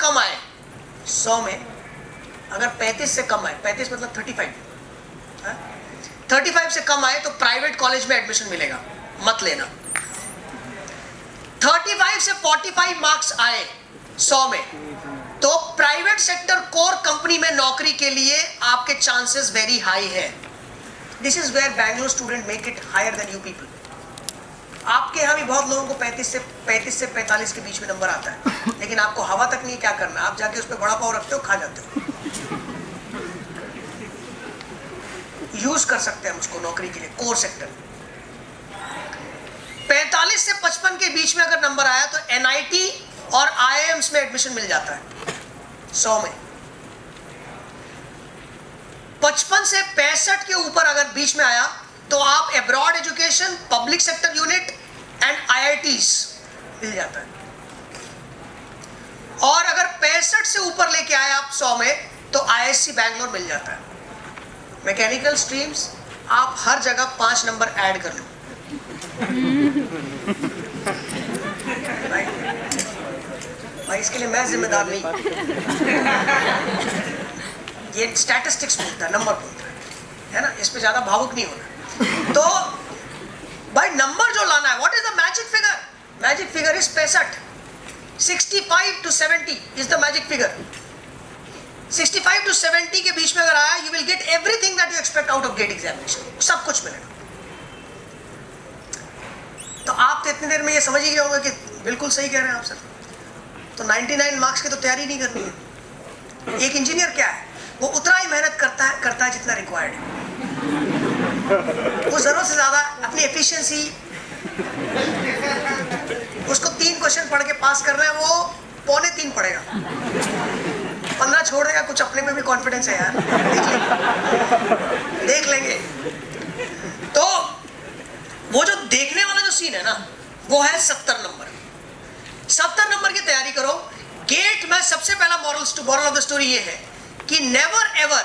कम आए 100 में, अगर 35 से कम आए, 35 मतलब 35, 35 से कम आए तो प्राइवेट कॉलेज में एडमिशन मिलेगा, मत लेना। 35 से 45 मार्क्स आए 100 में तो प्राइवेट सेक्टर कोर कंपनी में नौकरी के लिए आपके चांसेस वेरी हाई है। This is where Bangalore student make it higher than you people. आपके यहाँ भी बहुत लोगों को 35 से 45 के बीच में नंबर आता है, लेकिन आपको हवा तक नहीं क्या करना, आप जाके उस पर बड़ा पाव रखते हो, खा जाते हो। यूज कर सकते हैं उसको नौकरी के लिए कोर सेक्टर। 45 से 55 के बीच में अगर नंबर आया तो एनआईटी और आईआईएम्स में एडमिशन मिल जाता है 100 में। 55 से 65 के ऊपर अगर बीच में आया तो आप abroad education, public sector unit and IITs मिल जाता है। और अगर 65 से ऊपर लेके आए आप 100 में तो आईएससी बैंगलोर मिल जाता है। मैकेनिकल स्ट्रीम्स आप हर जगह 5 नंबर ऐड कर लो। भाई इसके लिए मैं जिम्मेदार नहीं, ये स्टैटिस्टिक्स बोलता है, नंबर बोलता है ना, इस पे ज्यादा भावुक नहीं होना। तो भाई नंबर जो लाना है, what is the magic figure? Magic figure is 65। 65 to 70 is the magic figure. 65 to 70 के बीच में अगर आया, you will get everything that you expect out of GATE examination, सब कुछ मिलेगा। तो आप तो इतनी देर में ये समझ ही गए होंगे कि बिल्कुल सही कह रहे हैं आप सर। तो 99 मार्क्स की तो तैयारी नहीं करनी है। एक इंजीनियर क्या है, वो उतना ही मेहनत करता है जितना रिक्वायर्ड है। वो जरूरत से ज्यादा अपनी एफिशिएंसी, उसको 3 क्वेश्चन पढ़ के पास करना है, वो 2.25 पढ़ेगा, 15 छोड़ देगा। कुछ अपने में भी कॉन्फिडेंस है यार, देख लेंगे। तो वो जो देखने वाला जो सीन है ना, वो है 70 नंबर। 70 नंबर की तैयारी करो। गेट में सबसे पहला मॉरल ऑफ द स्टोरी ये है कि नेवर एवर,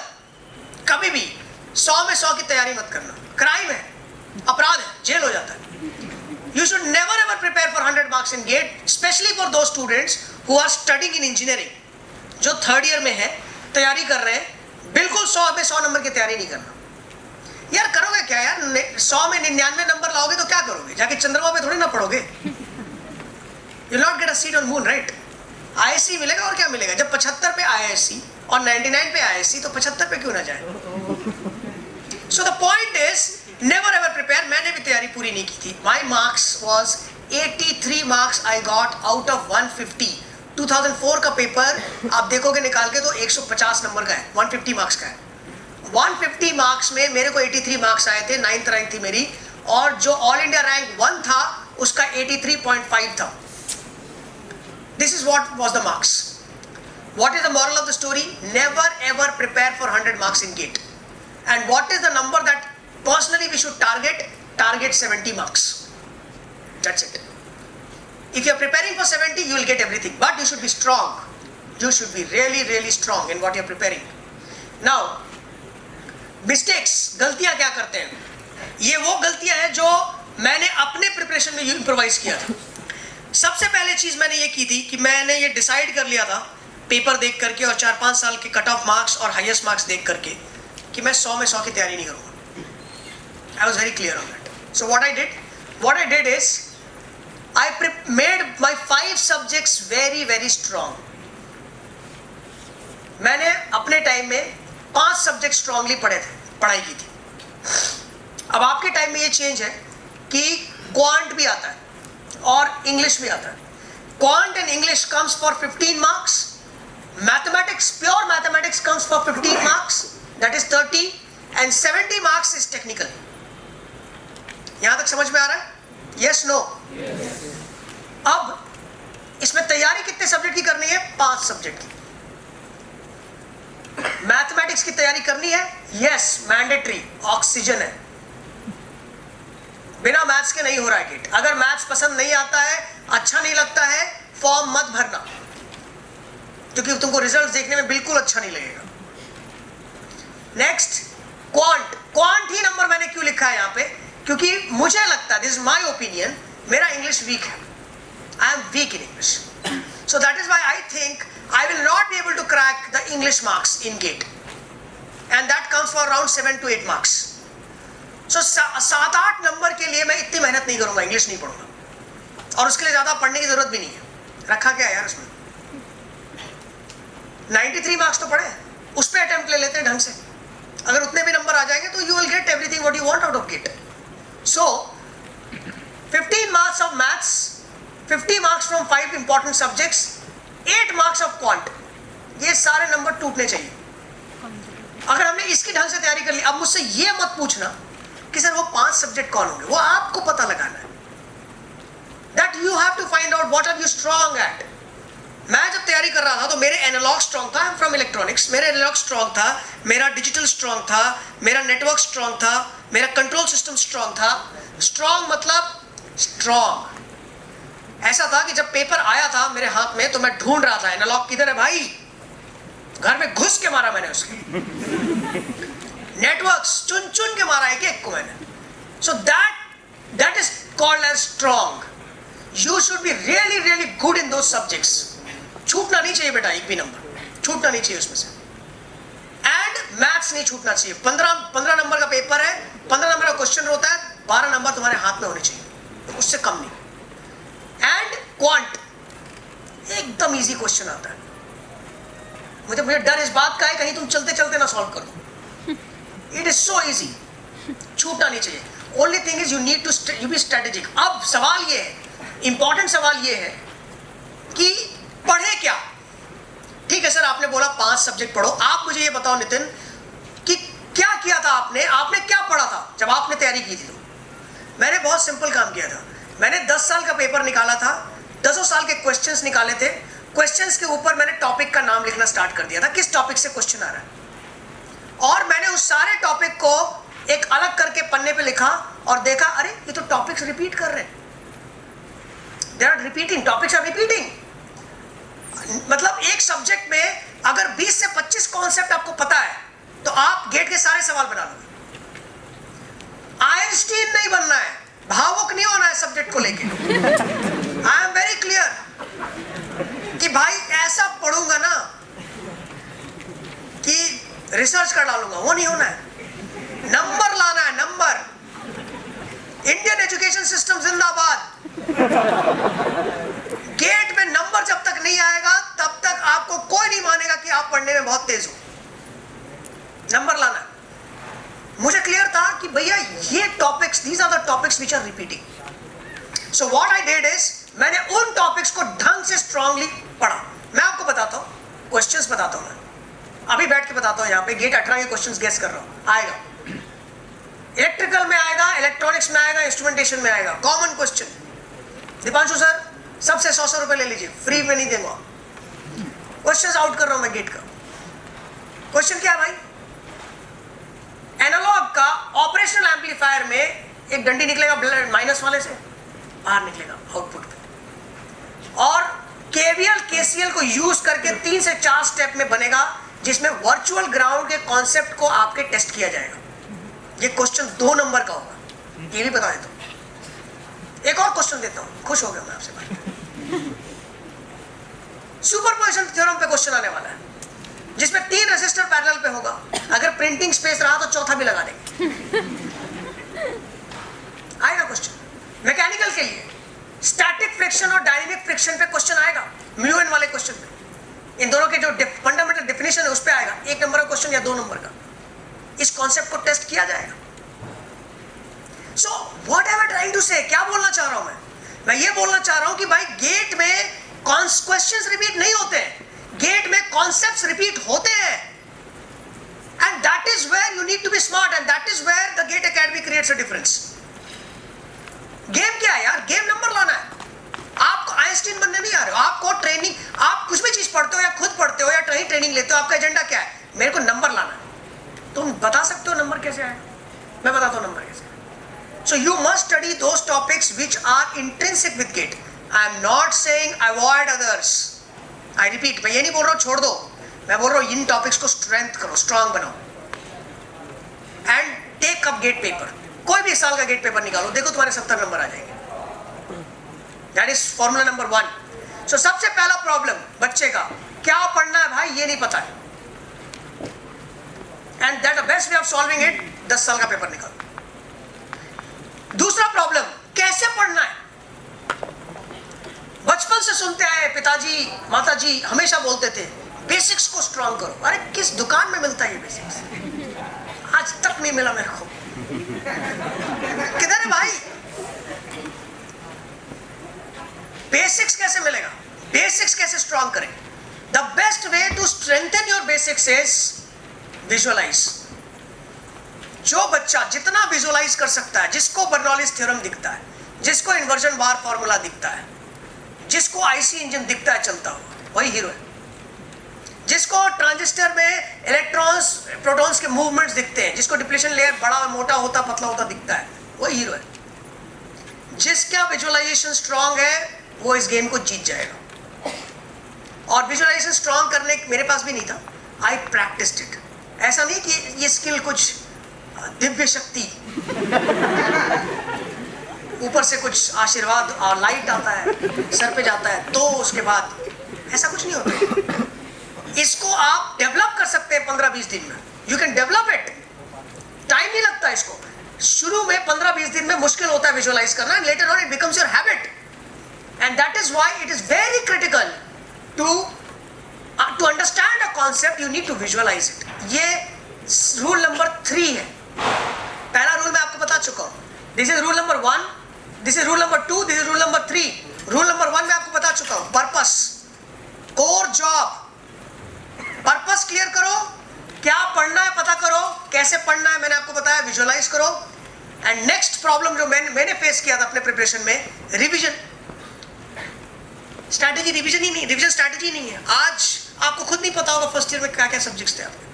कभी भी 100 में 100 की तैयारी मत करना। क्राइम है, अपराध है, जेल हो जाता है। You should never ever prepare for 100 marks in GATE, specially for those students who are studying in engineering, जो 3rd ईयर में है, तैयारी कर रहे हैं। बिल्कुल 100 में 100 नंबर की तैयारी नहीं करना। यार करोगे क्या यार, 100 में 99 नंबर लाओगे तो क्या करोगे? जाके चंद्रमा पे थोड़ी ना पढ़ोगे। You not get a seat on moon, right? ISC मिलेगा और क्या मिलेगा? जब 75 पे आईएससी और 99 पे आईएससी, तो 75 पे क्यों ना जाए? So the point is never ever prepare. मैंने भी तैयारी पूरी नहीं की थी। माई marks was 83 marks I got out of 150। 2004 का पेपर आप देखोगे निकाल के तो 150 नंबर का है, 150 मार्क्स का है। 150 मार्क्स में मेरे को 83 मार्क्स आए थे, 9th रैंक थी मेरी, और जो ऑल इंडिया रैंक 1 था उसका 83.5 था। This is what was the marks. What is the moral of the story? Never ever prepare for 100 marks in GATE. And what is the number that personally we should target 70 marks. That's it. If you are preparing for 70, you will get everything, but you should be strong. You should be really, really strong in what you are preparing. Now, mistakes, गलतियां क्या करते हैं? ये वो गलतियां हैं जो मैंने अपने प्रिपरेशन में इम्प्रोवाइज किया था। सबसे पहले चीज मैंने ये की थी कि मैंने ये डिसाइड कर लिया था पेपर देख करके और 4-5 साल के कट ऑफ मार्क्स और हाईएस्ट मार्क्स देख करके कि मैं 100 में 100 की तैयारी नहीं करूंगा। I was very clear on that. So what I did is I made my 5 subjects very, very strong. मैंने अपने टाइम में 5 सब्जेक्ट स्ट्रांगली पढ़ाई की थी। अब आपके टाइम में ये चेंज है कि क्वांट भी आता है और इंग्लिश भी आता है। Quant and English comes for 15 marks, mathematics, pure mathematics comes for 15 marks, that is 30, and 70 marks is technical. यहां तक समझ में आ रहा है? Yes, no? अब इसमें तैयारी कितने सब्जेक्ट की करनी है? 5 सब्जेक्ट की। मैथमेटिक्स की तैयारी करनी है? यस, मैंडेटरी, ऑक्सीजन है, बिना मैथ्स के नहीं हो रहा है गेट। अगर मैथ्स पसंद नहीं आता है, अच्छा नहीं लगता है, फॉर्म मत भरना, क्योंकि तुमको रिजल्ट देखने में बिल्कुल अच्छा नहीं लगेगा। नेक्स्ट, क्वांट ही नंबर मैंने क्यों लिखा है यहां पे? क्योंकि मुझे लगता है, दिस इज माय ओपिनियन, मेरा इंग्लिश वीक है। I am weak in English. So that is why I think I will not be able to crack the English marks in GATE, and that comes for around 7 to 8 marks. So 7-8 number के लिए मैं इतनी मेहनत नहीं करूंगा, English नहीं पढ़ूंगा, और उसके लिए ज्यादा पढ़ने की जरूरत भी नहीं है. रखा क्या यार उसमें, 93 मार्क्स तो पढ़े, उस पर अटेम्प्ट ले लेते हैं ढंग से. अगर उतने भी नंबर आ जाएंगे तो you will get everything what you want out of GATE. So 15 marks of maths, 50 marks from 5 important subjects, 8 marks of quant. ये सारे नंबर टूटने चाहिए. अगर हमने इसकी ढंग से तैयारी कर ली, अब मुझसे ये मत पूछना कि सर वो 5 सब्जेक्ट कौन होंगे, वो आपको पता लगाना है. That you have to find out what are you strong at. मैं जब तैयारी कर रहा था तो मेरे एनालॉग स्ट्रॉन्ग था, आई एम फ्रॉम इलेक्ट्रॉनिक्स, मेरा एनालॉग स्ट्रॉन्ग था, मेरा डिजिटल स्ट्रॉन्ग था, मेरा नेटवर्क स्ट्रॉन्ग था, मेरा कंट्रोल सिस्टम स्ट्रॉन्ग था. स्ट्रॉन्ग मतलब स्ट्रॉन्ग. ऐसा था कि जब पेपर आया था मेरे हाथ में तो मैं ढूंढ रहा था एनालॉग किधर है भाई, घर में घुस के मारा मैंने उसके. नेटवर्क्स चुन चुन के मारा एक को मैंने. So that is called as strong. You should be really really good in those subjects. छूटना नहीं चाहिए बेटा, एक भी नंबर छूटना नहीं चाहिए उसमें से. एंड मैथ्स नहीं छूटना चाहिए. 15 नंबर का पेपर है, 15 नंबर का क्वेश्चन होता है, 12 नंबर तुम्हारे हाथ में होने चाहिए, उससे कम नहीं. एंड क्वांट एकदम इजी क्वेश्चन आता है. मुझे डर इस बात का है कहीं तुम चलते चलते ना सॉल्व कर दो. इट इज सो इजी, छूटना नहीं चाहिए. Only thing is you need to you be strategic. अब सवाल ये है, इंपॉर्टेंट सवाल ये है कि पढ़े क्या. ठीक है सर, आपने बोला 5 सब्जेक्ट पढ़ो. आप मुझे ये बताओ नितिन कि क्या किया था आपने क्या पढ़ा था जब आपने तैयारी की थी. तो मैंने बहुत सिंपल काम किया था. मैंने 10 साल का पेपर निकाला था, 10 साल के क्वेश्चंस निकाले थे. क्वेश्चंस के ऊपर मैंने टॉपिक का नाम लिखना स्टार्ट कर दिया था, किस टॉपिक से क्वेश्चन आ रहा है, और मैंने उस सारे टॉपिक को एक अलग करके पन्ने पे लिखा और देखा अरे ये तो टॉपिक्स रिपीट कर रहे हैं. They are repeating, topics are repeating. मतलब एक सब्जेक्ट में अगर 20 से 25 कॉन्सेप्ट आपको पता है तो आप गेट के सारे सवाल बना लोगे. आइंस्टीन नहीं बनना है, भावुक नहीं होना है सब्जेक्ट को लेके. आई एम वेरी क्लियर कि भाई ऐसा पढ़ूंगा ना कि रिसर्च कर डालूंगा, वो नहीं होना है. नंबर लाना है, नंबर. इंडियन एजुकेशन सिस्टम जिंदाबाद. गेट में नंबर जब तक नहीं आएगा तब तक आपको कोई नहीं मानेगा कि आप पढ़ने में बहुत तेज हो. नंबर लाना है. मुझे क्लियर था कि भैया ये topics, these are the topics which are repeating. So what I did is मैंने उन टॉपिक्स को ढंग से स्ट्रांगली पढ़ा. मैं आपको बताता हूं, क्वेश्चंस बताता हूं. मैं अभी बैठ के बताता हूं, यहां पे गेट 18 के क्वेश्चंस गेस कर रहा हूं. आएगा इलेक्ट्रिकल में आएगा, इलेक्ट्रॉनिक्स में आएगा, इंस्ट्रूमेंटेशन में आएगा. Common question. दीपांशु सर सबसे 100 रुपए ले लीजिए, फ्री में नहीं दूंगा. क्वेश्चंस आउट कर रहा हूं मैं गेट का. क्वेश्चन क्या है भाई, एनालॉग का ऑपरेशनल एम्पलीफायर में एक डंडी निकलेगा माइनस वाले से, बाहर निकलेगा आउटपुट पे, और केवीएल केसीएल को यूज करके 3 से 4 स्टेप में बनेगा जिसमें वर्चुअल ग्राउंड के कॉन्सेप्ट को आपके टेस्ट किया जाएगा. ये क्वेश्चन 2 नंबर का होगा, ये भी बता देता हूं. एक और क्वेश्चन देता हूं, खुश हो गया मैं आपसे बात. सुपरपोजिशन थ्योरम पे क्वेश्चन आने वाला है जिसमें 3 रेजिस्टर पैरेलल पे होगा. अगर प्रिंटिंग स्पेस रहा तो चौथा भी लगा देंगे. आएगा क्वेश्चन. मैकेनिकल के लिए स्टैटिक फ्रिक्शन और डायनेमिक फ्रिक्शन पे क्वेश्चन आएगा, म्यू एन वाले क्वेश्चन पे. इन दोनों के जो फंडामेंटल डेफिनेशन है उस पे आएगा. 1 नंबर का क्वेश्चन या 2 नंबर का. इस कॉन्सेप्ट को टेस्ट किया जाएगा. So what am I trying to say, क्या बोलना चाह रहा हूं मैं ये बोलना चाह रहा हूं कि भाई गेट में क्वेश्चंस रिपीट नहीं होते हैं, गेट में कॉन्सेप्ट्स रिपीट होते हैं. And that is where you need to be smart, and that is where the GATE academy creates a difference. Game क्या है यार, गेम नंबर लाना है. आप आइंस्टीन बनने नहीं आ रहे हो. आपको ट्रेनिंग, आप कुछ भी चीज पढ़ते हो या खुद पढ़ते हो या कहीं ट्रेनिंग लेते हो, आपका एजेंडा क्या है, मेरे को नंबर लाना है. तुम बता सकते हो नंबर कैसे आए, मैं बताता हूं नंबर कैसे. So you must study those topics which are intrinsic with GATE. I am not saying avoid others. I repeat, मैं ये नहीं बोल रहा हूँ छोड़ दो, मैं बोल रहा हूँ इन टॉपिक्स को स्ट्रेंथ करो, स्ट्रांग बनाओ. And take up GATE paper. कोई भी साल का गेट पेपर निकालो, देखो तुम्हारे 70 नंबर आ जाएंगे. That is formula number 1. सो सबसे पहला प्रॉब्लम बच्चे का, क्या पढ़ना है भाई ये नहीं पता है, and that the best way of solving it, 10 साल का पेपर निकालो। दूसरा प्रॉब्लम, कैसे पढ़ना है। बचपन से सुनते आए, पिताजी माताजी हमेशा बोलते थे बेसिक्स को स्ट्रॉन्ग करो। अरे किस दुकान में मिलता है ये बेसिक्स? आज तक नहीं मिला मेरे को। किधर है भाई? बेसिक्स कैसे मिलेगा? बेसिक्स कैसे स्ट्रॉन्ग करें? The best way to strengthen your basics is visualize. जो बच्चा जितना विजुअलाइज कर सकता है, जिसको बर्नौलीज थ्योरम दिखता है, जिसको इन्वर्जन बार फॉर्मूला दिखता है, जिसको आईसी इंजन दिखता है चलता हुआ, वही हीरो है। जिसको ट्रांजिस्टर में इलेक्ट्रॉन्स प्रोटॉन्स के मूवमेंट्स दिखते हैं, जिसको डिप्लीशन लेयर बड़ा मोटा होता पतला होता दिखता है, वही हीरो है। जिसका विजुअलाइजेशन स्ट्रांग है वो इस गेम को जीत जाएगा। और विजुअलाइजेशन स्ट्रांग करने मेरे पास भी नहीं था, आई प्रैक्टिस्ड इट। ऐसा नहीं कि ये स्किल कुछ दिव्य शक्ति ऊपर से कुछ आशीर्वाद और लाइट आता है सर पे जाता है तो उसके बाद, ऐसा कुछ नहीं होता। इसको आप डेवलप कर सकते हैं 15-20 दिन में। You can develop it, time नहीं लगता इसको। शुरू में 15-20 दिन में मुश्किल होता है विजुअलाइज करना, later on it becomes your habit, and that is why it is very critical to understand a concept, you need to visualize it. ये रूल नंबर 3 है। पहला रूल मैं आपको बता चुका हूं, this is rule number 1, this is rule number 2, this is rule number 3। Rule number 1 मैं आपको बता चुका हूं, purpose, core job. Purpose clear करो, क्या पढ़ना है पता करो, कैसे पढ़ना है मैंने आपको बताया, विजुअलाइज करो। एंड नेक्स्ट प्रॉब्लम जो मैंने फेस किया था अपने प्रिपरेशन में, रिवीजन। स्ट्रैटेजी रिवीजन ही नहीं, रिवीजन स्ट्रैटेजी नहीं है। आज आपको खुद नहीं पता होगा फर्स्ट ईयर में क्या क्या सब्जेक्ट्स थे आपके,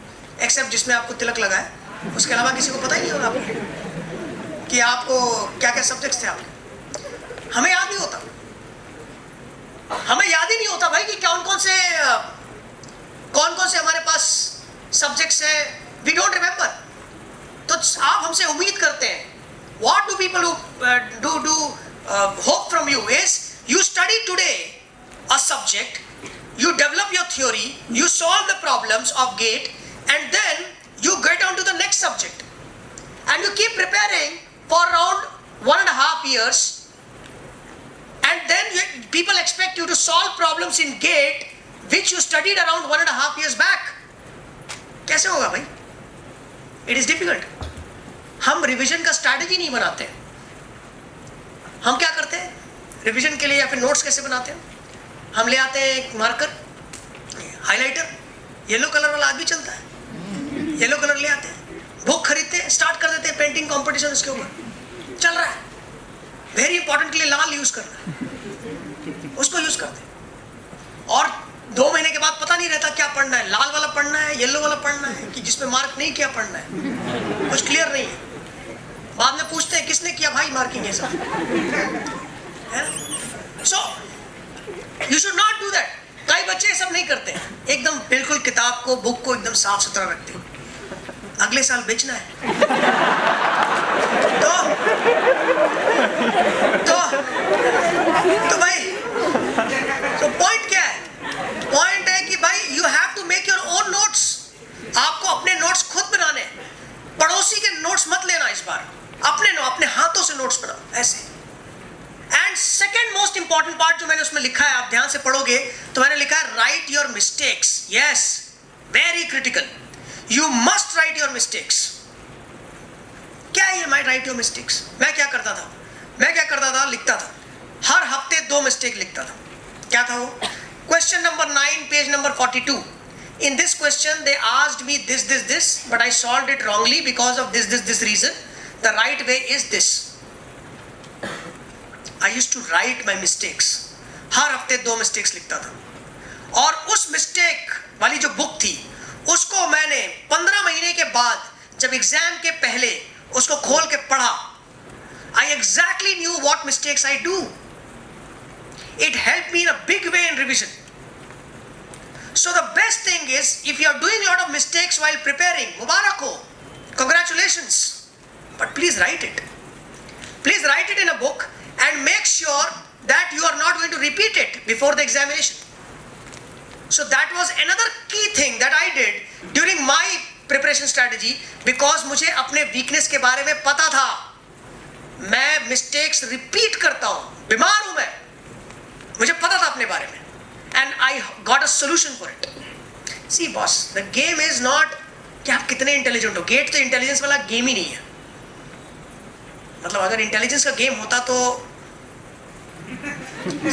एक्सेप्ट जिसमें आपको तिलक लगा है, उसके अलावा किसी को पता ही नहीं होगा आपको कि आपको क्या क्या सब्जेक्ट्स थे आपके। हमें याद नहीं होता, हमें याद ही नहीं होता भाई कि कौन कौन से हमारे पास सब्जेक्ट्स है, वी डोंट रिमेंबर। तो आप हमसे उम्मीद करते हैं, what do people do hope from you is you study today a subject, you develop your theory, you solve the problems of GATE, and then you get on to the next subject, and you keep preparing for around 1.5 years, and then people expect you to solve problems in GATE which you studied around 1.5 years back. कैसे होगा भाई? It is difficult. हम revision का strategy नहीं बनाते। हम क्या करते हैं रिवीजन के लिए, या फिर नोट्स कैसे बनाते हैं? हम ले आते हैं एक मार्कर, हाइलाइटर, येलो कलर वाला आज भी चलता है, येलो कलर ले आते हैं, बुक खरीदते हैं, स्टार्ट कर देते हैं पेंटिंग कंपटीशन, उसके ऊपर चल रहा है। वेरी इंपॉर्टेंट के लिए लाल यूज करना है, उसको यूज करते हैं। और 2 महीने के बाद पता नहीं रहता क्या पढ़ना है, लाल वाला पढ़ना है, येलो वाला पढ़ना है, कि जिसमें मार्क नहीं किया पढ़ना है, कुछ क्लियर नहीं है। बाद में पूछते हैं किसने किया भाई मार्किंग ये सब। So you should not do that. कई बच्चे ये सब नहीं करते, एकदम बिल्कुल किताब को, बुक को एकदम साफ सुथरा रखते हैं, अगले साल बेचना है। तो भाई, तो पॉइंट क्या है? पॉइंट है कि भाई you have to make your own notes. आपको अपने नोट्स खुद बनाने, पड़ोसी के नोट्स मत लेना इस बार, अपने हाथों से नोट्स बनाओ ऐसे। And second most important part जो मैंने उसमें लिखा है, आप ध्यान से पढ़ोगे तो मैंने लिखा है right your mistakes. Yes, very critical, you must write your mistakes. क्या है ये माई राइट योर मिस्टेक्स? मैं क्या करता था, लिखता था, हर हफ्ते 2 मिस्टेक लिखता था। क्या था वो? Question number 9 page number 42। In this question they asked me this, but I solved it wrongly because of this reason. The right way is this. I used to write my mistakes. हर हफ्ते 2 mistakes लिखता था, और उस mistake वाली जो book थी उसको मैंने 15 महीने के बाद जब एग्जाम के पहले उसको खोल के पढ़ा, I exactly knew what mistakes I do. It helped me in a big way in revision. So the best thing is, if you are doing a lot of mistakes while preparing, Mubarak ho, congratulations. But please write it. Please write it in a book and make sure that you are not going to repeat it before the examination. So that was another key thing that I did during my preparation strategy, because मुझे अपने weakness के बारे में पता था. मैं mistakes repeat करता हूँ, बीमार हूँ मैं, मुझे पता था अपने बारे में, and I got a solution for it. See boss, the game is not कि आप कितने इंटेलिजेंट हो. गेट तो इंटेलिजेंस वाला गेम ही नहीं है. मतलब अगर इंटेलिजेंस का गेम होता तो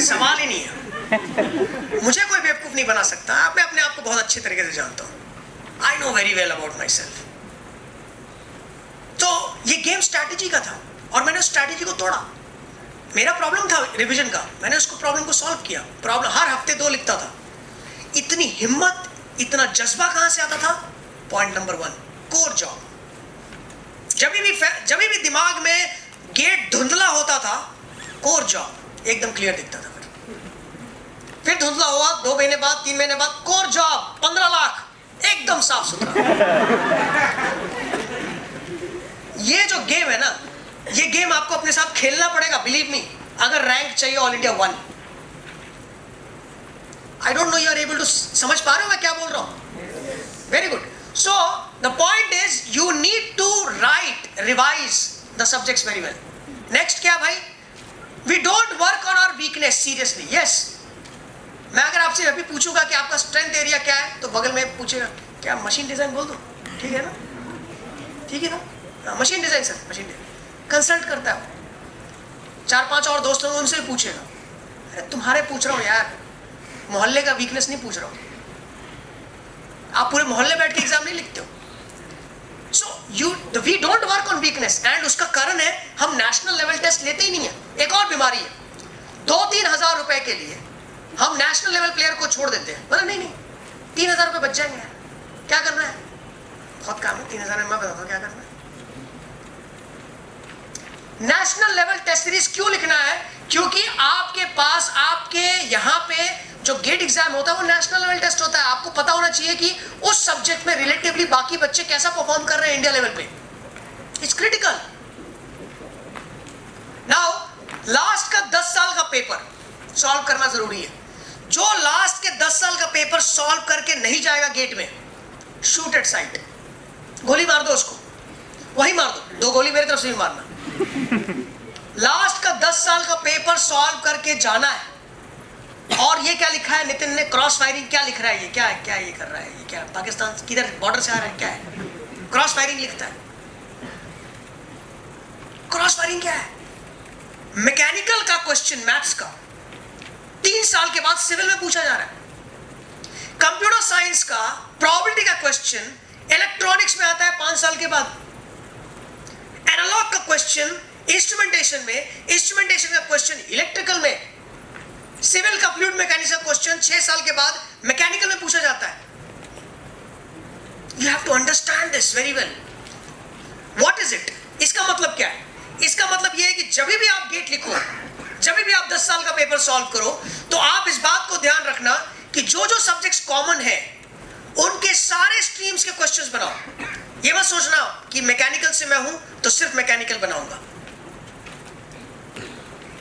सवाल ही नहीं है. मुझे कोई बेवकूफ नहीं बना सकता. मैं अपने आप को बहुत अच्छे तरीके से जानता हूँ. I know very well about my self. तो ये गेम स्ट्रैटेजी का था और मैंने उस स्ट्रैटेजी को तोड़ा. मेरा प्रॉब्लम था रिवीजन का, मैंने उसको प्रॉब्लम को सॉल्व किया. प्रॉब्लम हर हफ्ते 2 लिखता था. इतनी हिम्मत, इतना जज्बा कहां से आता था? Point number 1, core job. जब भी दिमाग में गेट धुंधला होता था, कोर जॉब एकदम क्लियर दिखता था. फिर धुंधला हुआ 2 महीने बाद, 3 महीने बाद, कोर जॉब 15 लाख एकदम साफ सुथरा. ये जो गेम है ना, ये गेम आपको अपने साथ खेलना पड़ेगा. बिलीव मी, अगर रैंक चाहिए all India 1. I don't know you are able to समझ पा रहे हो मैं क्या बोल रहा हूं? Very good. So the point is you need to revise the subjects very well. Next क्या भाई? We don't work on our weakness seriously. Yes. मैं अगर आपसे अभी पूछूंगा कि आपका स्ट्रेंथ एरिया क्या है, तो बगल में पूछेगा क्या मशीन डिजाइन बोल दो. ठीक है ना? ठीक है ना? Machine design sir, machine design consult करता है. 4-5 और दोस्तों को उनसे पूछेगा. अरे तुम्हारे पूछ रहा हूँ यार, मोहल्ले का वीकनेस नहीं पूछ रहा हूँ. आप पूरे मोहल्ले बैठ के एग्जाम नहीं लिखते हो. So we don't work on weakness. And उसका कारण है हम नेशनल लेवल टेस्ट लेते ही नहीं है. एक और बीमारी है, 2-3 हजार रुपए के लिए हम नेशनल लेवल प्लेयर को छोड़ देते हैं. मतलब नहीं 3,000 रुपए बच जाएंगे. क्या करना है? बहुत काम है. 3,000 में मैं बताता हूँ क्या करना है. नेशनल लेवल टेस्ट सीरीज क्यों लिखना है? क्योंकि आपके पास, आपके यहाँ पे जो गेट एग्जाम होता है वो नेशनल लेवल टेस्ट होता है. आपको पता होना चाहिए कि उस सब्जेक्ट में रिलेटिवली बाकी बच्चे कैसा परफॉर्म कर रहे हैं इंडिया लेवल पे. It's critical. नाउ लास्ट का 10 साल का पेपर सॉल्व करना जरूरी है. जो लास्ट के 10 साल का पेपर सॉल्व करके नहीं जाएगा गेट में, शूट एट साइट, गोली मार दो उसको. वही मार दो, 2 गोली मेरी तरफ से भी मारना. लास्ट का 10 साल का पेपर सॉल्व करके जाना है. और ये क्या लिखा है नितिन ने? Cross firing. क्या लिख रहा है ये? क्या है? क्या ये कर रहा है? ये क्या पाकिस्तान किधर बॉर्डर से आ रहा है? क्या है क्रॉस फायरिंग लिखता है? क्रॉस फायरिंग क्या है? मैकेनिकल का क्वेश्चन, मैथ्स का 3 साल के बाद सिविल में पूछा जा रहा है. कंप्यूटर साइंस का प्रोबेबिलिटी का क्वेश्चन इलेक्ट्रॉनिक्स में आता है 5 साल के बाद. एनालॉग का क्वेश्चन इंस्ट्रूमेंटेशन में, इंस्ट्रूमेंटेशन का क्वेश्चन इलेक्ट्रिकल में, सिविल का फ्लूइड मैकेनिक्स का क्वेश्चन 6 साल के बाद मैकेनिकल में पूछा जाता है. You have to understand this very well. What is it? इसका मतलब क्या है? इसका मतलब यह है कि जब भी आप गेट लिखो, जब भी आप 10 साल का पेपर सॉल्व करो, तो आप इस बात को ध्यान रखना कि जो जो सब्जेक्ट्स कॉमन है उनके सारे स्ट्रीम्स के क्वेश्चंस बनाओ. ये मत सोचना कि मैकेनिकल से मैं हूं तो सिर्फ मैकेनिकल बनाऊंगा.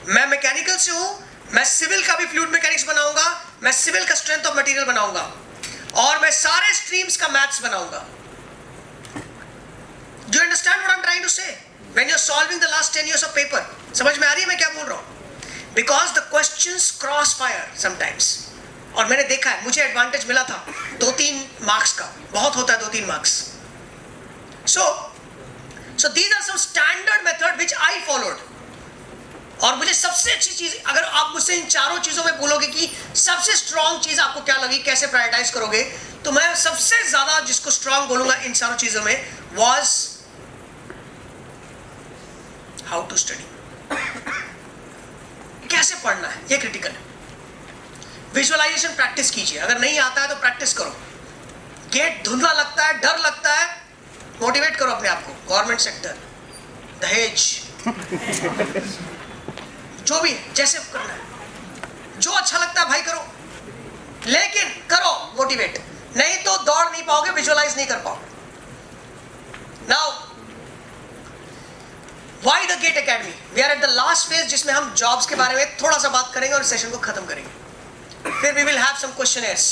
मैं मैकेनिकल से हूं, मैं सिविल का भी फ्लूइड मैकेनिक्स बनाऊंगा, मैं सिविल का स्ट्रेंथ ऑफ मटेरियल बनाऊंगा, और मैं सारे स्ट्रीम्स का मैथ्स बनाऊंगा. Do you understand what I'm trying to say? When you're solving the last 10 years of paper, समझ में आ रही है मैं क्या बोल रहा हूं? Because the questions cross fire sometimes. और मैंने देखा है, मुझे एडवांटेज मिला था 2-3 मार्क्स का. बहुत होता है 2-3 marks. So these are some standard method which I followed. और मुझे सबसे अच्छी चीज, अगर आप मुझसे इन चारों चीजों में बोलोगे कि सबसे स्ट्रॉन्ग चीज आपको क्या लगी, कैसे प्रायोरिटाइज करोगे, तो मैं सबसे ज्यादा जिसको स्ट्रॉन्ग बोलूंगा इन चारों चीजों में वाज हाउ टू स्टडी. कैसे पढ़ना है, ये क्रिटिकल है. विजुअलाइजेशन प्रैक्टिस कीजिए. अगर नहीं आता है तो प्रैक्टिस करो. गेट धुंधला लगता है, डर लगता है, मोटिवेट करो अपने आप को. गवर्नमेंट सेक्टर, दहेज, जो भी जैसे करना है, जो अच्छा लगता है भाई करो, लेकिन करो मोटिवेट. नहीं तो दौड़ नहीं पाओगे, विजुअलाइज नहीं कर पाओगे. Now Why the GATE Academy? We are at the last phase जिसमें हम jobs के बारे में थोड़ा सा बात करेंगे और सेशन को खत्म करेंगे. फिर we will have some questionnaires.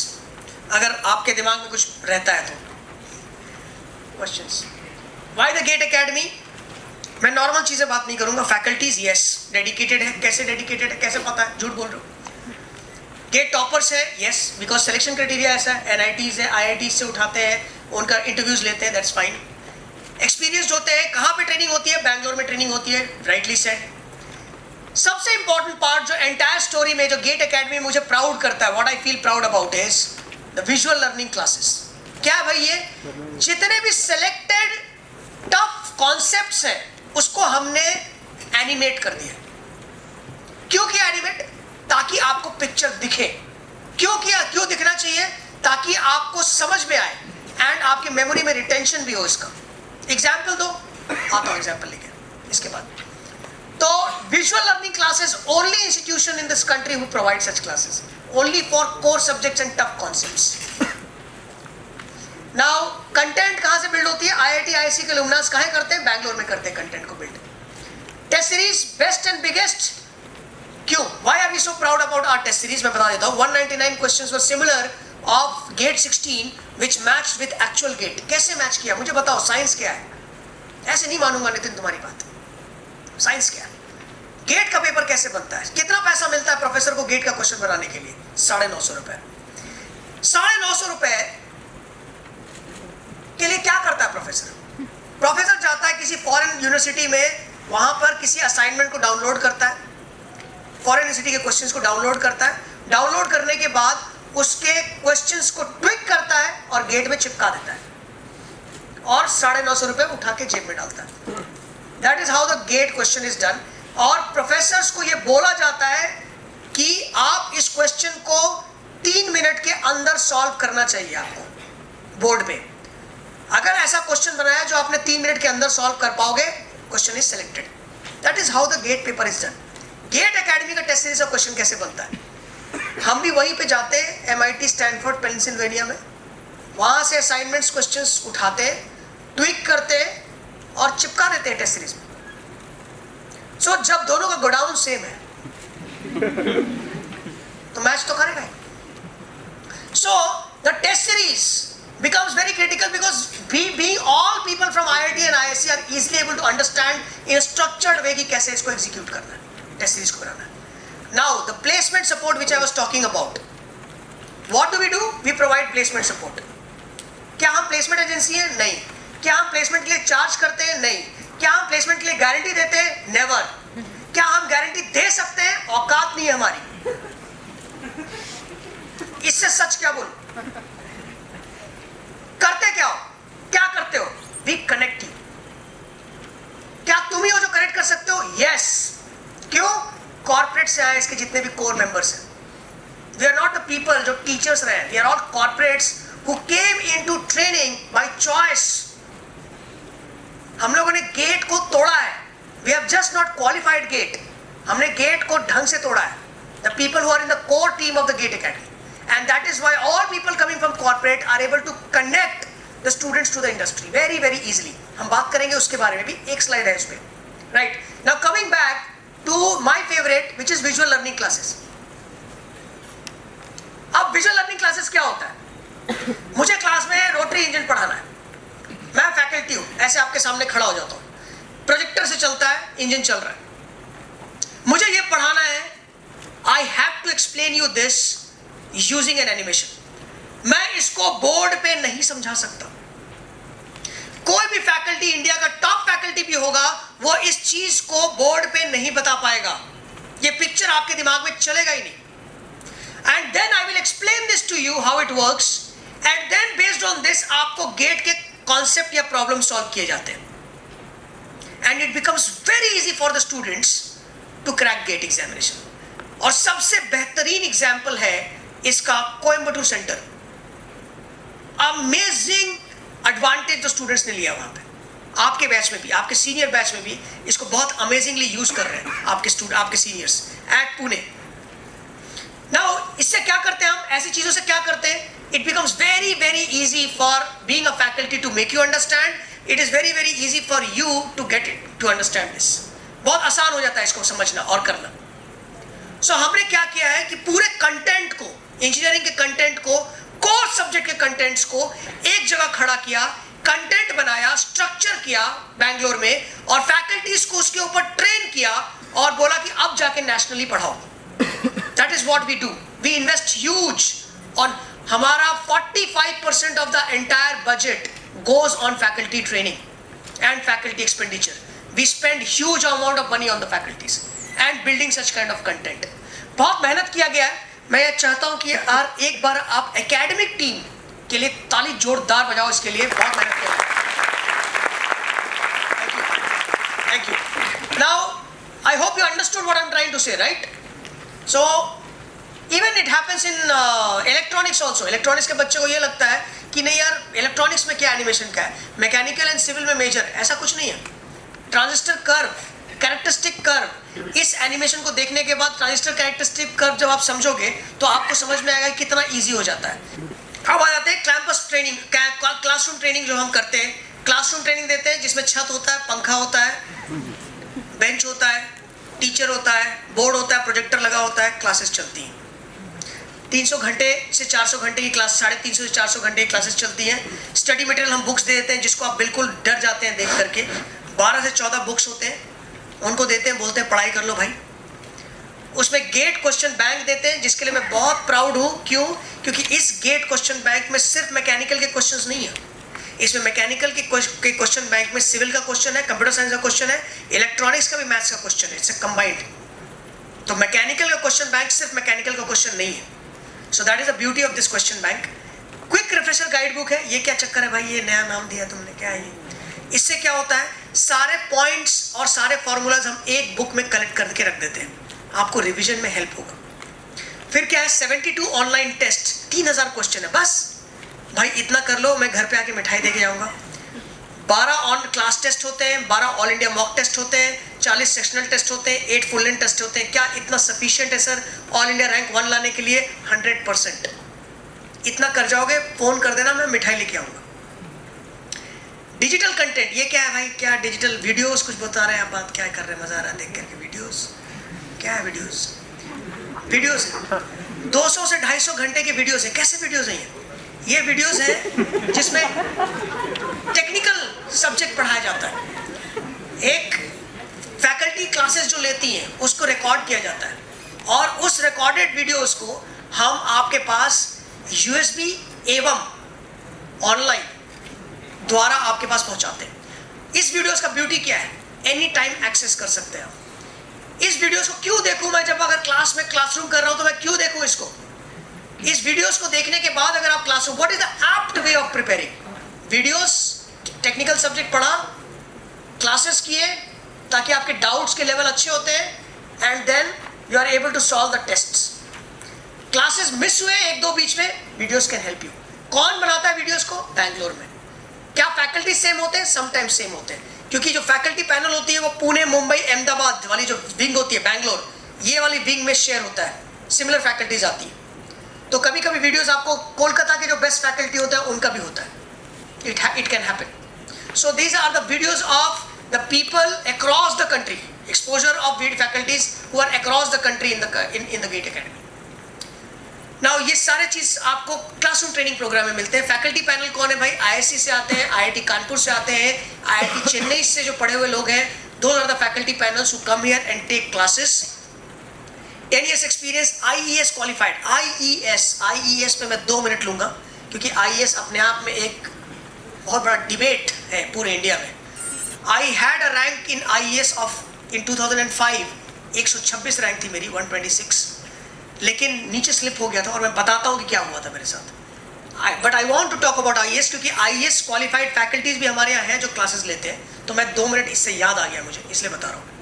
अगर आपके दिमाग में कुछ रहता है तो questions. Why the GATE Academy? मैं नॉर्मल चीजें बात नहीं करूंगा. फैकल्टीज यस डेडिकेटेड है. कैसे डेडिकेटेड है, कैसे पता है? झूठ बोल रहे हो. गेट टॉपर्स है यस, बिकॉज सिलेक्शन क्राइटेरिया ऐसा है. एनआईटीज है, आईआईटी से उठाते हैं, उनका इंटरव्यूज लेते हैं, दैट्स फाइन. एक्सपीरियंस्ड होते हैं. कहाँ पे ट्रेनिंग होती है? बैंगलोर में ट्रेनिंग होती है, राइटली सेड. सबसे इंपॉर्टेंट पार्ट जो एंटायर स्टोरी में जो गेट एकेडमी मुझे प्राउड करता है, what I feel proud about is the visual learning classes. क्या भाई ये जितने भी सिलेक्टेड टफ कॉन्सेप्ट्स हैं उसको हमने एनिमेट कर दिया. क्यों किया एनिमेट? ताकि आपको पिक्चर दिखे. क्यों किया? क्यों दिखना चाहिए? ताकि आपको समझ में आए एंड आपकी मेमोरी में रिटेंशन भी हो. इसका एग्जाम्पल दो. आता हूं एग्जाम्पल लेके इसके बाद. तो visual learning classes only institution in this country who provide such classes only for core subjects and tough concepts. Now content कहां से बिल्ड होती है? आईआईटी आईएससी के अलुमनास कहां करते हैं? बैंगलोर में करते हैं कंटेंट को build. Test series best and biggest. क्यों? Why are we so proud about our test series? मैं बता देता हूं. 199 questions were similar of GATE 16 which matched with actual GATE. कैसे मैच किया मुझे बताओ. साइंस क्या है? ऐसे नहीं मानूंगा नितिन तुम्हारी बात. साइंस क्या है? गेट का पेपर कैसे बनता है? कितना पैसा मिलता है प्रोफेसर को गेट का क्वेश्चन बनाने के लिए? 950 रुपए. 950 रुपए के लिए क्या करता है प्रोफेसर? प्रोफेसर जाता है किसी फॉरेन यूनिवर्सिटी में, वहां पर किसी असाइनमेंट को डाउनलोड करता है, फॉरेन यूनिवर्सिटी के क्वेश्चंस को डाउनलोड करता है. डाउनलोड करने के बाद उसके क्वेश्चंस को ट्विक करता है और गेट में चिपका देता है और 950 रुपए उठा के जेब में डालता है. That is how the GATE question is done. और प्रोफेसर्स को यह बोला जाता है कि आप इस क्वेश्चन को 3 मिनट के अंदर सॉल्व करना चाहिए आपको बोर्ड में. अगर ऐसा क्वेश्चन बनाया जो आपने 3 मिनट के अंदर सॉल्व कर पाओगे, question is selected. That is how the GATE paper is done. GATE academy का टेस्ट सीरीज का क्वेश्चन कैसे बनता है? हम भी वहीं पे जाते हैं, एमआईटी स्टैनफोर्ड पेंसिल्वेनिया में. वहां से असाइनमेंट्स क्वेश्चंस उठाते हैं, ट्विक करते हैं और चिपका देते हैं टेस्ट सीरीज में. सो जब दोनों का गोडाउन सेम है तो मैच तो करेगा ही. So the test series becomes very critical because being all people from IIT and ISC are easily able to understand in a structured way कि कैसे इसको execute करना है, टेस्ट सीरीज को बनाना है. Now the placement support which I was talking about, what do? We provide placement support. क्या हम placement agency है? नहीं. क्या हम प्लेसमेंट के लिए चार्ज करते हैं? नहीं. क्या हम प्लेसमेंट के लिए गारंटी देते हैं? नेवर. क्या हम गारंटी दे सकते हैं? औकात नहीं है हमारी. इससे सच क्या बोलूं? करते क्या हो? क्या करते हो? We connect you. क्या तुम ही हो जो कनेक्ट कर सकते हो? यस. क्यों? कॉर्पोरेट से आए इसके जितने भी कोर मेंबर्स हैं. We are not the people जो टीचर्स रहे. We are all corporates who came into training by choice. हम लोगों ने गेट को तोड़ा है. We have just not qualified GATE. हमने गेट को ढंग से तोड़ा है. The people who are in the core team of the GATE academy. And that is why all people coming from corporate are able to connect the students to the industry very very easily. हम बात करेंगे उसके बारे में भी. एक slide है उस पे. Right. Now coming back to my favorite which is visual learning classes. अब visual learning classes क्या होता है? मुझे क्लास में रोटरी इंजन पढ़ाना है. मैं फैकल्टी हूँ, ऐसे आपके सामने खड़ा हो जाता हूँ. प्रोजेक्टर से चलता है, इंजन चल रहा है. मुझे ये पढ़ाना है. I have to explain you this using N animation. मैं इसको बोर्ड पे नहीं समझा सकता. कोई भी फैकल्टी, इंडिया का टॉप फैकल्टी भी होगा, वो इस चीज को बोर्ड पे नहीं बता पाएगा. ये पिक्चर आपके दिमाग में चलेगा ही नहीं. And then I will explain this to you how it works and then based on this आपको गेट के कॉन्सेप्ट या प्रॉब्लम सॉल्व किए जाते हैं. And it becomes very easy for the students to crack GATE examination. और सबसे बेहतरीन example है इसका कोयम्बटूर सेंटर. अमेजिंग एडवांटेज जो स्टूडेंट्स ने लिया वहां पे. आपके बैच में भी, आपके सीनियर बैच में भी इसको बहुत अमेजिंगली यूज कर रहे हैं आपके सीनियर्स एट पुणे. नाउ इससे क्या करते हैं हम? ऐसी चीजों से क्या करते हैं? It becomes very very easy for being a faculty to make you understand it is very very easy for you to get it, to understand this. बहुत आसान हो जाता है इसको समझना और करना। सो हमने क्या किया है कि पूरे कंटेंट को, इंजीनियरिंग के कंटेंट को, कोर सब्जेक्ट के कंटेंट्स को एक जगह खड़ा किया, कंटेंट बनाया, स्ट्रक्चर किया बैंगलोर में, और फैकल्टीज को उसके ऊपर ट्रेन किया और बोला कि अब जाके नेशनली पढ़ाओ। That is what we do. We invest huge on, हमारा 45% of the entire budget goes on faculty training and faculty expenditure. We spend huge amount of money on the faculties and building such kind of content. बहुत मेहनत किया गया है। मैं ये चाहता हूं कि यार एक बार आप एकेडमिक टीम के लिए ताली जोरदार बजाओ, इसके लिए बहुत मेहनत किया। Thank you. Now I hope you understood what I am trying to say, right? So even it happens in electronics also. Electronics के बच्चे को ये लगता है कि नहीं यार इलेक्ट्रॉनिक्स में क्या एनिमेशन का है, मैकेनिकल एंड सिविल में मेजर, ऐसा कुछ नहीं है। ट्रांजिस्टर कर्व, कैरेक्टरिस्टिक कर्व, इस एनिमेशन को देखने के बाद ट्रांजिस्टर कैरेक्टरिस्टिक कर्व जब आप समझोगे तो आपको समझ में आएगा कितना इजी हो जाता है। अब आ जाते हैं कैंपस ट्रेनिंग, क्लासरूम ट्रेनिंग जो हम करते हैं। क्लासरूम ट्रेनिंग देते हैं जिसमें छत होता है, पंखा होता है, बेंच होता है, टीचर होता है, बोर्ड होता है, प्रोजेक्टर लगा होता है, क्लासेस चलती हैं। 300 घंटे से 400 घंटे की क्लास, 350 से 400 घंटे की क्लासेस चलती हैं। स्टडी मटेरियल हम बुक्स दे देते हैं जिसको आप बिल्कुल डर जाते हैं देख करके। 12 से 14 बुक्स होते हैं, उनको देते हैं, बोलते हैं पढ़ाई कर लो भाई। उसमें गेट क्वेश्चन बैंक देते हैं जिसके लिए मैं बहुत प्राउड हूँ। क्यों? क्योंकि इस गेट क्वेश्चन बैंक में सिर्फ मैकेनिकल के क्वेश्चंस नहीं है, इसमें मैकेनिकल के क्वेश्चन बैंक में सिविल का क्वेश्चन है, कंप्यूटर साइंस का क्वेश्चन है, इलेक्ट्रॉनिक्स का भी मैथ्स का क्वेश्चन है, इट्स कंबाइंड। तो मैकेनिकल का क्वेश्चन बैंक सिर्फ मैकेनिकल का क्वेश्चन नहीं है। सो that is the beauty of this question bank. Quick refresher guide book है। ये क्या चक्कर है भाई, ये नया नाम दिया तुमने, क्या है ये? इससे क्या होता है, सारे पॉइंट्स और सारे फॉर्मूलाज हम एक बुक में कलेक्ट करके रख देते हैं, आपको रिवीजन में हेल्प होगा। फिर क्या है, 72 ऑनलाइन टेस्ट, 3000 क्वेश्चन है। बस भाई इतना कर लो, मैं घर पे आके मिठाई दे के जाऊंगा। 12 ऑन क्लास टेस्ट होते हैं, 12 ऑल इंडिया मॉक टेस्ट होते हैं, 40 सेक्शनल टेस्ट होते हैं, 8 फुल लेंथ टेस्ट होते हैं। क्या इतना सफिशिएंट है सर ऑल इंडिया रैंक 1 लाने के लिए? 100%। इतना कर जाओगे, फोन कर देना, मैं मिठाई लेके आऊंगा। डिजिटल कंटेंट, ये क्या है भाई, क्या डिजिटल वीडियोस कुछ बता रहे हैं आप, बात क्या कर रहे हैं, मजा आ रहा है देख करके। वीडियोस क्या है, वीडियोस 200 से 250 घंटे के वीडियोस है। कैसे वीडियोस हैं ये वीडियोस है जिसमें टेक्निकल सब्जेक्ट पढ़ाया जाता है। एक फैकल्टी क्लासेस जो लेती हैं उसको रिकॉर्ड किया जाता है और उस रिकॉर्डेड वीडियोस को हम आपके पास USB एवं ऑनलाइन द्वारा आपके पास पहुंचाते हैं। इस वीडियोस का ब्यूटी क्या है, एनी टाइम एक्सेस कर सकते हैं आप। इस वीडियोस को क्यों देखूं मैं, जब अगर क्लासरूम कर रहा हूं तो मैं क्यों देखूं इसको? इस वीडियोस को देखने के बाद अगर आप classroom, what is the apt way of preparing? Videos, technical subject पढ़ा, क्लासेस किए ताकि आपके डाउट्स के लेवल अच्छे होते हैं and then you are able to solve the tests. Classes miss हुए एक दो बीच में, वीडियोस कैन हेल्प यू। कौन बनाता है वीडियोस को? बैंगलोर में। क्या फैकल्टी सेम होते हैं? समटाइम्स सेम होते हैं, क्योंकि जो फैकल्टी पैनल होती है वो पुणे, मुंबई, अहमदाबाद वाली जो विंग होती है, बैंगलोर, ये वाली विंग में शेयर होता है, सिमिलर फैकल्टीज आती है। तो कभी कभी वीडियोस आपको कोलकाता के जो बेस्ट फैकल्टी होता है उनका भी होता है। It can happen. So these are the videos of the people across the country, exposure of with faculties who are across the country in the GATE academy. Now ये सारे चीज आपको क्लासरूम ट्रेनिंग प्रोग्राम में मिलते हैं। Faculty panel कौन है भाई? IISc से आते हैं, IIT कानपुर से आते हैं, IIT चेन्नई से जो पढ़े हुए लोग हैं। Those are the faculty panels who come here and take classes. 10 years experience, IES qualified. IES पे मैं 2 मिनट लूंगा क्योंकि IES अपने आप में एक बहुत बड़ा डिबेट है पूरे इंडिया में। I had a rank in IES in 2005, 126 rank थी मेरी, 126, लेकिन नीचे स्लिप हो गया था और मैं बताता हूँ कि क्या हुआ था मेरे साथ। But I want to talk about IES क्योंकि IES क्वालिफाइड फैकल्टीज भी हमारे यहाँ हैं जो क्लासेस लेते हैं, तो मैं 2 मिनट इससे याद आ गया मुझे, इसलिए बता रहा हूँ।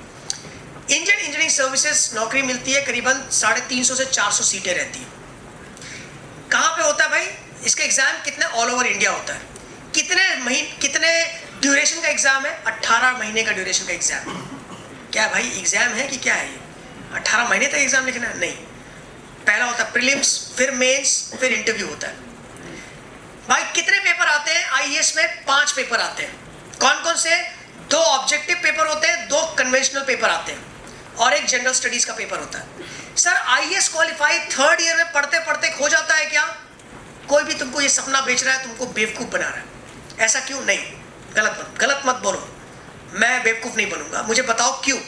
इंडियन इंजीनियरिंग सर्विसेज नौकरी मिलती है, करीबन 350 से 400 सीटें रहती हैं। कहाँ पे होता है भाई इसका एग्जाम? कितने ऑल ओवर इंडिया होता है। कितने ड्यूरेशन का एग्जाम है? 18 महीने का ड्यूरेशन का एग्जाम। क्या भाई एग्जाम है कि क्या है ये? 18 महीने तक एग्जाम लिखना है? नहीं, पहला होता है प्रीलिम्स, फिर मेंस, फिर इंटरव्यू होता है। भाई कितने पेपर आते हैं IES में? 5 पेपर आते हैं। कौन कौन से? 2 ऑब्जेक्टिव पेपर होते हैं, 2 कन्वेंशनल पेपर आते हैं और एक जनरल स्टडीज का पेपर होता है। Sir IAS qualify 3rd year में पढ़ते पढ़ते हो जाता है क्या? कोई भी तुमको ये सपना बेच रहा है, तुमको बेवकूफ बना रहा है। ऐसा क्यों? नहीं, गलत मत बोलो। मैं बेवकूफ नहीं बनूंगा, मुझे बताओ क्यों।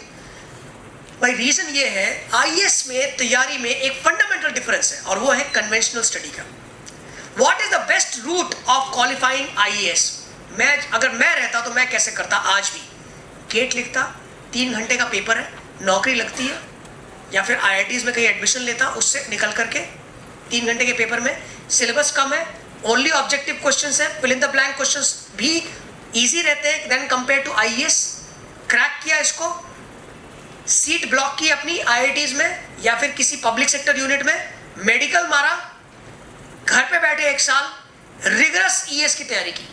भाई रीजन ये है, आईएएस में तैयारी में एक फंडामेंटल डिफरेंस है और वो है कन्वेंशनल स्टडी का। What is the best route of qualifying IAS? अगर मैं रहता तो मैं कैसे करता? आज भी गेट लिखता, 3 घंटे का पेपर है, नौकरी लगती है, या फिर आईआईटीज में कहीं एडमिशन लेता, उससे निकल करके 3 घंटे के पेपर में सिलेबस कम है, ओनली ऑब्जेक्टिव क्वेश्चंस है, fill in the blank questions भी इजी रहते हैं then compare to IAS. Crack किया इसको, सीट ब्लॉक की अपनी आईआईटीज में या फिर किसी पब्लिक सेक्टर यूनिट में, मेडिकल मारा, घर पे बैठे 1 साल रिगरस ईएस की तैयारी की।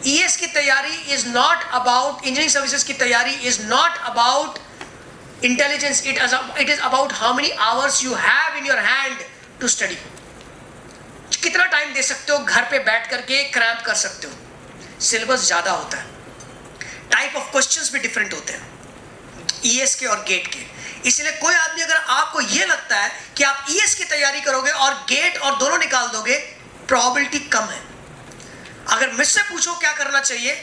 ईएस की तैयारी is not about, engineering services की तैयारी is not about intelligence, it is about how many hours you have in your hand to study. कितना टाइम दे सकते हो घर पे बैठ करके क्रैम्प कर सकते हो। सिलेबस ज्यादा होता है, टाइप ऑफ क्वेश्चंस भी डिफरेंट होते हैं ईएस के और गेट के। इसलिए कोई आदमी, अगर आपको यह लगता है कि आप ईएस की तैयारी करोगे और गेट और दोनों निकाल दोगे, प्रोबेबिलिटी कम है। अगर मुझसे पूछो क्या करना चाहिए,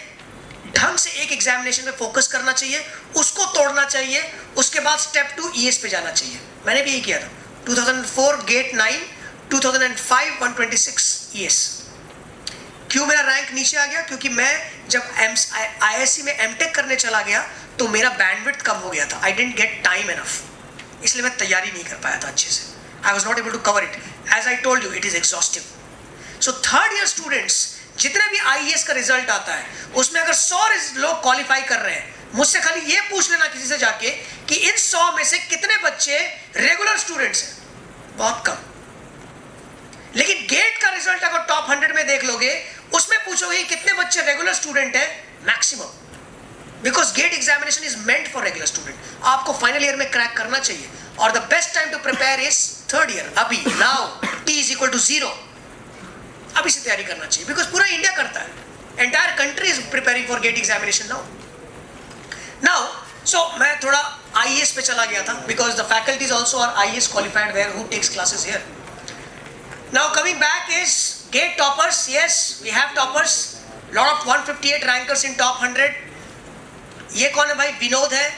ढंग से एक एग्जामिनेशन में फोकस करना चाहिए, उसको तोड़ना चाहिए, उसके बाद स्टेप 2 ईएस पे जाना चाहिए। मैंने भी यही किया था। 2004 गेट 9, 2005 126 ईएस। क्यों मेरा रैंक नीचे आ गया? क्योंकि मैं जब आईआईएससी में एमटेक करने चला गया तो मेरा बैंडविड्थ कम हो गया था। I didn't get time enough, इसलिए मैं तैयारी नहीं कर पाया था अच्छे से। I was not able to cover it. As I told you, it is exhaustive. So 3rd year students, जितने भी आईएएस का रिजल्ट आता है उसमें अगर 100 लोग क्वालिफाई कर रहे हैं, मुझसे खाली ये पूछ लेना किसी से जाके कि इन 100 में से कितने बच्चे रेगुलर स्टूडेंट्स हैं। बहुत कम। लेकिन गेट का रिजल्ट अगर टॉप 100 में देख लोगे, उसमें पूछोगे कितने बच्चे रेगुलर स्टूडेंट हैं, maximum. Because GATE examination is meant for regular student. आपको फाइनल ईयर में क्रैक करना चाहिए और the best time to prepare is 3rd year. अभी नाउ T = 0, अभी से तैयारी करना चाहिए, बिकॉज पूरा इंडिया करता है। Entire country is preparing for GATE examination now. So मैं थोड़ा आईएएस पे चला गया था, because the faculties also are IAS qualified where who takes classes here. Now coming back is GATE toppers. Yes, we have toppers. Lot of 158 rankers in top 100. ये कौन है भाई? विनोद है।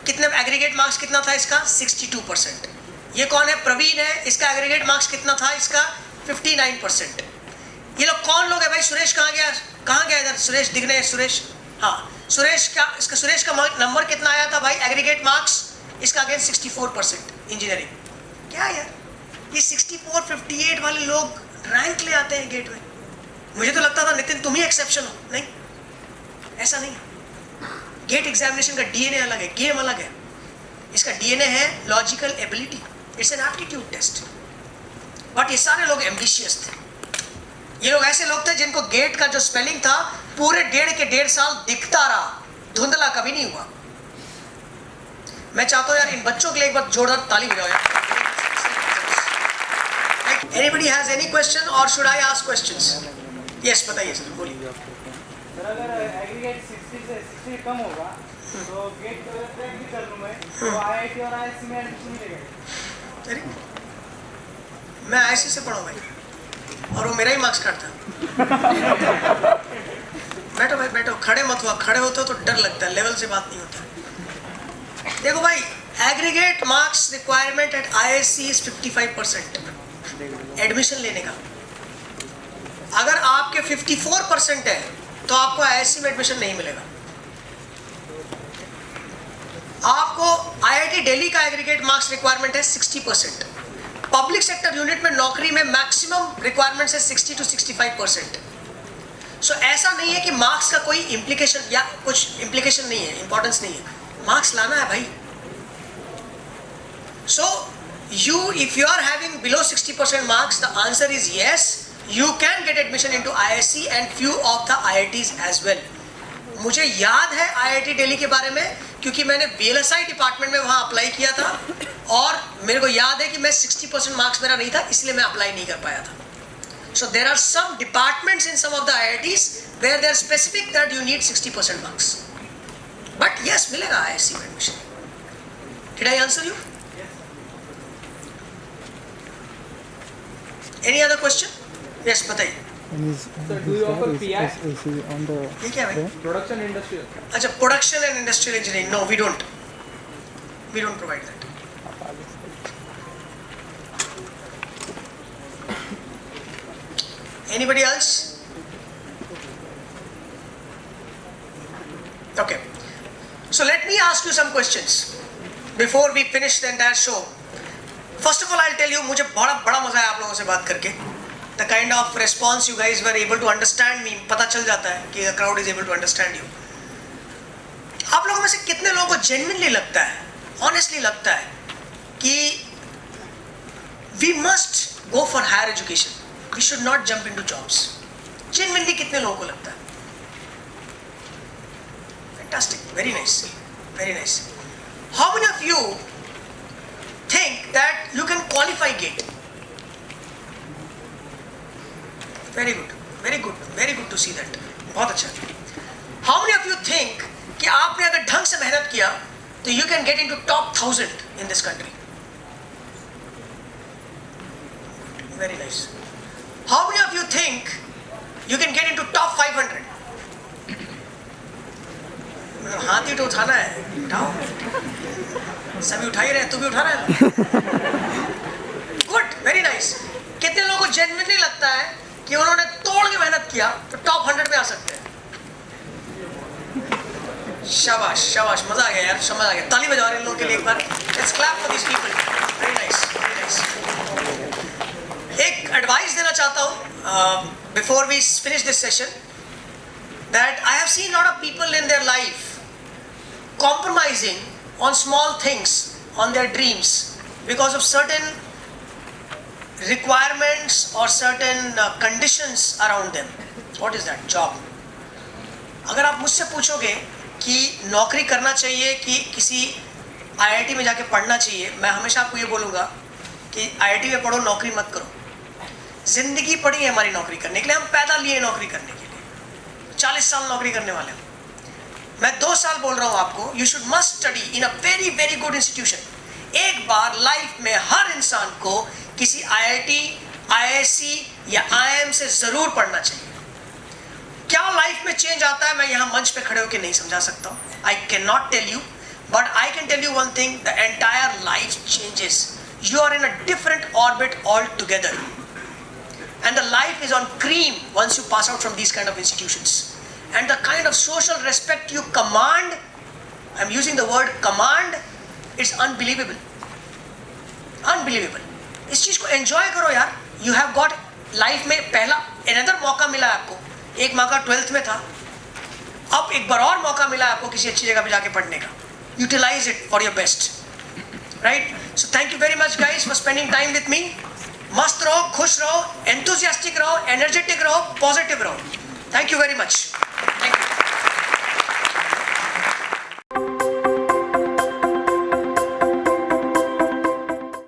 कितने एग्रीगेट मार्क्स कितना था इसका? 62%। ये कौन है? प्रवीण है। इसका एग्रीगेट मार्क्स कितना था इसका? 59%। ये लोग कौन लोग है भाई? सुरेश कहाँ गया? कहाँ गया इधर? सुरेश दिख रहे हैं? सुरेश, हाँ सुरेश का, इसका सुरेश का नंबर कितना आया था भाई एग्रीगेट मार्क्स? इसका अगेन 64% इंजीनियरिंग। क्या यार, ये 64, 58 वाले लोग रैंक ले आते हैं गेट में। मुझे तो लगता था नितिन तुम ही एक्सेप्शन हो। नहीं, ऐसा नहीं। गेट एग्जामिनेशन का डीएनए अलग है, गेम अलग है। इसका डीएनए है logical ability, it's an aptitude test. But ये सारे लोग एम्बिशियस थे। ये लोग ऐसे लोग थे जिनको गेट का जो स्पेलिंग था पूरे 1.5 साल दिखता रहा, धुंधला कभी नहीं हुआ। मैं चाहता हूं यार इन बच्चों के लिए एक बार जोरदार ताली बजाओ यार। Anybody has any question or should I ask questions? Yes, बताइए सर, बोलिए। सर अगर एग्रीगेट 60 से 60 कम होगा तो गेट क्रैक भी कर लूँ मैं, तो आईआईटी और आईएससी में एडमिशन मिलेगा? अरे मैं आईएससी से पढ़ा भाई और वो मेरा ही मार्क्स काटता। बैठो भाई बैठो, खड़े मत हुआ। खड़े होते हो तो डर लगता है, लेवल से बात नहीं होता। देखो भाई, aggregate marks requirement eight ISC is 55% admission लेने का। अगर आपके 54% है तो आपको आईआईएससी में एडमिशन नहीं मिलेगा। आपको आईआईटी दिल्ली का एग्रीगेट मार्क्स रिक्वायरमेंट है 60%। पब्लिक सेक्टर यूनिट में नौकरी में मैक्सिमम रिक्वायरमेंट है 60 to 65%। सो ऐसा नहीं है कि मार्क्स का कोई इम्प्लीकेशन या कुछ इम्प्लीकेशन नहीं है, इंपॉर्टेंस नहीं है। मार्क्स लाना है भाई। सो if you are having below 60% marks, the answer is yes, you can get admission into IISc and few of the IITs as well. मुझे याद है IIT दिल्ली के बारे में, क्योंकि मैंने VLSI डिपार्टमेंट में वहाँ अप्लाई किया था और मेरे को याद है कि मैं 60% मार्क्स मेरा नहीं था, इसलिए मैं अप्लाई नहीं कर पाया था। So there are some departments in some of the IITs where they are specific that you need 60% marks. But yes, मिलेगा IISc में admission. Did I answer you? Any other question? Yes, बताइए. Sir, do you offer PI? ये क्या है? Production industrial. अच्छा, production and industrial engineering. No, we don't. We don't provide that. Anybody else? Okay. So let me ask you some questions before we finish the entire show. First of all, I'll tell you, मुझे बड़ा मजा आया आप लोगों से बात करके. The kind of response you guys were able to understand me, पता चल जाता है कि the crowd is able to understand you. आप लोगों में से कितने लोगों को genuinely लगता है, honestly लगता है कि we must go for higher education. We should not jump into jobs. Genuinely कितने लोगों को लगता है? Fantastic, very nice, very nice. How many of you think that you can qualify GATE? Very good, very good, very good to see that. बहुत अच्छा. How many of you think कि आपने अगर ढंग से मेहनत किया तो you can get into top 1000 in this country? Very nice. How many of you think you can get into top 500? हाथ ही तो उठाना है, उठाओ. सभी उठा ही रहे, तू भी उठा रहा है. Good, very nice. कितने लोगों को genuinely लगता है कि उन्होंने तोड़ के मेहनत किया तो टॉप 100 में आ सकते हैं? शाबाश, शाबाश, मजा आ गया यार, समझ आ गया. ताली बजाओ इन लोगों के लिए एक बार. Let's clap for these people. Very nice, very nice. एक एडवाइस देना चाहता हूँ before we finish this session, that I have seen a lot of people in their life compromising on small things, on their dreams, because of certain requirements or certain conditions around them. What is that? Job. अगर आप मुझसे पूछोगे कि नौकरी करना चाहिए कि किसी IIT में जाके पढ़ना चाहिए, मैं हमेशा आपको ये बोलूँगा कि IIT में पढ़ो, नौकरी मत करो. जिंदगी पड़ी है हमारी नौकरी करने के लिए, हम पैदा लिए नौकरी करने के लिए. 40 साल नौकरी करने वाले हैं. मैं 2 साल बोल रहा हूँ आपको. You should must study in a very very good institution. एक बार लाइफ में हर इंसान को किसी IIT, IISc या IIM से जरूर पढ़ना चाहिए. क्या लाइफ में चेंज आता है मैं यहाँ मंच पे खड़े होकर नहीं समझा सकता हूँ. I can not tell you, but I can tell you one thing, the entire life changes. You are in a different orbit all together. And the life is on cream once you pass out from these kind of institutions. And the kind of social respect you command, I'm using the word command, it's unbelievable. Unbelievable. इस चीज को enjoy करो यार. You have got life में पहला another मौका मिला है आपको. एक मौका 12th में था, अब एक बार और मौका मिला है आपको किसी अच्छी जगह पे जाके पढ़ने का. Utilize it for your best. Right? So thank you very much guys for spending time with me. मस्त रहो, खुश रहो, एंथुसियास्टिक रहो, एनर्जेटिक रहो, पॉजिटिव रहो. Thank you very much.